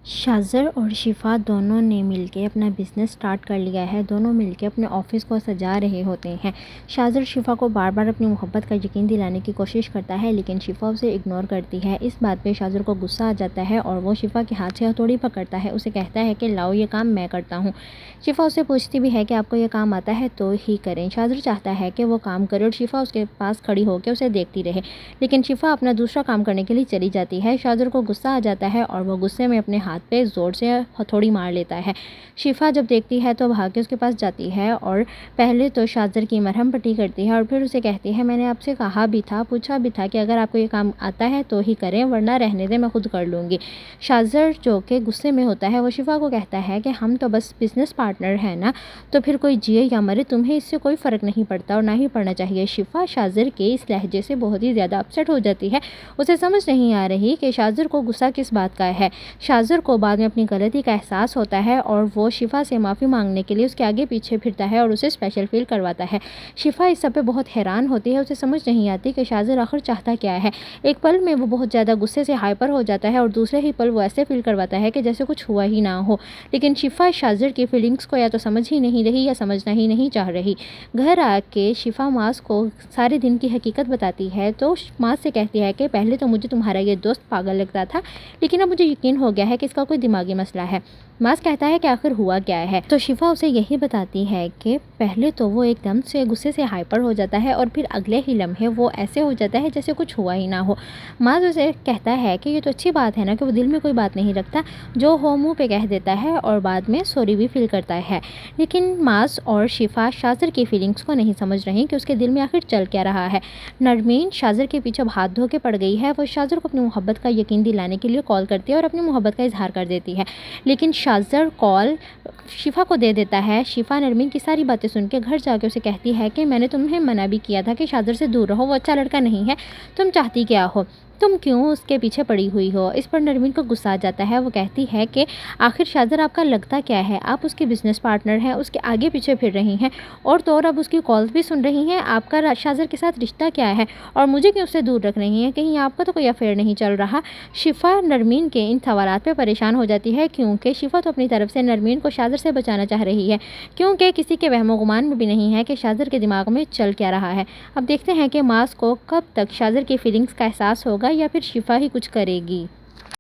شاذر اور شفا دونوں نے مل کے اپنا بزنس سٹارٹ کر لیا ہے۔ دونوں مل کے اپنے آفس کو سجا رہے ہوتے ہیں۔ شاذر شفا کو بار بار اپنی محبت کا یقین دلانے کی کوشش کرتا ہے، لیکن شفا اسے اگنور کرتی ہے۔ اس بات پہ شاذر کو غصہ آ جاتا ہے اور وہ شفا کے ہاتھ سے ہتھوڑی پکڑتا ہے، اسے کہتا ہے کہ لاؤ یہ کام میں کرتا ہوں۔ شفا اسے پوچھتی بھی ہے کہ آپ کو یہ کام آتا ہے تو ہی کریں۔ شاذر چاہتا ہے کہ وہ کام کرے اور شفا اس کے پاس کھڑی ہو کے اسے دیکھتی رہے، لیکن شفا اپنا دوسرا کام کرنے کے لیے چلی جاتی ہے۔ شاذر کو غصہ آ جاتا ہے اور وہ غصے میں اپنے ہاتھ پہ زور سے ہتھوڑی مار لیتا ہے۔ شفا جب دیکھتی ہے تو بھاگ کے اس کے پاس جاتی ہے اور پہلے تو شاذر کی مرہم پٹی کرتی ہے اور پھر اسے کہتی ہے میں نے آپ سے کہا بھی تھا، پوچھا بھی تھا کہ اگر آپ کو یہ کام آتا ہے تو ہی کریں ورنہ رہنے دیں، میں خود کر لوں گی۔ شاذر جو کہ غصے میں ہوتا ہے وہ شفا کو کہتا ہے کہ ہم تو بس بزنس پارٹنر ہیں نا، تو پھر کوئی جیے یا مرے تمہیں اس سے کوئی فرق نہیں پڑتا اور نہ ہی پڑنا چاہیے۔ شفا شاذر کے اس لہجے سے بہت ہی زیادہ اپسیٹ ہو جاتی ہے، اسے سمجھ نہیں آ رہی کہ شاذر کو غصہ کس بات کا ہے۔ شاذر کو بعد میں اپنی غلطی کا احساس ہوتا ہے اور وہ شفا سے معافی مانگنے کے لیے اس کے آگے پیچھے پھرتا ہے اور اسے اسپیشل فیل کرواتا ہے۔ شفا اس سب پہ بہت حیران ہوتی ہے، اسے سمجھ نہیں آتی کہ شاذر آخر چاہتا کیا ہے۔ ایک پل میں وہ بہت زیادہ غصے سے ہائپر ہو جاتا ہے اور دوسرے ہی پل وہ ایسے فیل کرواتا ہے کہ جیسے کچھ ہوا ہی نہ ہو، لیکن شفا شاذر کی فیلنگز کو یا تو سمجھ ہی نہیں رہی یا سمجھنا ہی نہیں چاہ رہی۔ گھر آ کے شفا ماس کو سارے دن کی حقیقت بتاتی ہے تو ماس سے کہتی ہے کہ پہلے تو مجھے تمہارا یہ دوست پاگل لگتا تھا، لیکن اب مجھے یقین ہو گیا ہے کہ اس کا کوئی دماغی مسئلہ ہے۔ ماس کہتا ہے کہ آخر ہوا کیا ہے، تو شفا اسے یہی بتاتی ہے کہ پہلے تو وہ ایک دم سے غصے سے ہائپر ہو جاتا ہے اور پھر اگلے ہی لمحے وہ ایسے ہو جاتا ہے جیسے کچھ ہوا ہی نہ ہو۔ ماس اسے کہتا ہے کہ یہ تو اچھی بات ہے نا کہ وہ دل میں کوئی بات نہیں رکھتا، جو ہو منہ پہ کہہ دیتا ہے اور بعد میں سوری بھی فیل کرتا ہے۔ لیکن ماس اور شفا شاذر کی فیلنگز کو نہیں سمجھ رہی کہ اس کے دل میں آخر چل کیا رہا ہے۔ نرمین شاذر کے پیچھے ہاتھ دھو کے پڑ گئی ہے، وہ شاذر کو اپنی محبت کا یقین دلانے کے لیے کال کرتی ہے اور اپنی محبت کا اظہار کر دیتی ہے، لیکن شاذر کال شفا کو دے دیتا ہے۔ شفا نرمین کی ساری باتیں سن کے گھر جا کے اسے کہتی ہے کہ میں نے تمہیں منع بھی کیا تھا کہ شاذر سے دور رہو، وہ اچھا لڑکا نہیں ہے، تم چاہتی کیا ہو، تم کیوں اس کے پیچھے پڑی ہوئی ہو۔ اس پر نرمین کو غصہ آ جاتا ہے، وہ کہتی ہے کہ آخر شاذر آپ کا لگتا کیا ہے، آپ اس کے بزنس پارٹنر ہیں، اس کے آگے پیچھے پھر رہی ہیں اور تو اور اب اس کی کالز بھی سن رہی ہیں، آپ کا شاذر کے ساتھ رشتہ کیا ہے اور مجھے کیوں اس سے دور رکھ رہی ہیں، کہیں آپ کا تو کوئی افیئر نہیں چل رہا۔ شفا نرمین کے ان سوالات پہ پریشان ہو جاتی ہے کیونکہ شفا تو اپنی طرف سے نرمین کو شاذر سے بچانا چاہ رہی ہے، کیونکہ کسی کے وہم و گمان میں بھی نہیں ہے کہ شاذر کے دماغ میں چل کیا رہا ہے۔ اب دیکھتے ہیں کہ ماس کو کب تک شاذر کی فیلنگز کا احساس ہوگا یا پھر شفا ہی کچھ کرے گی۔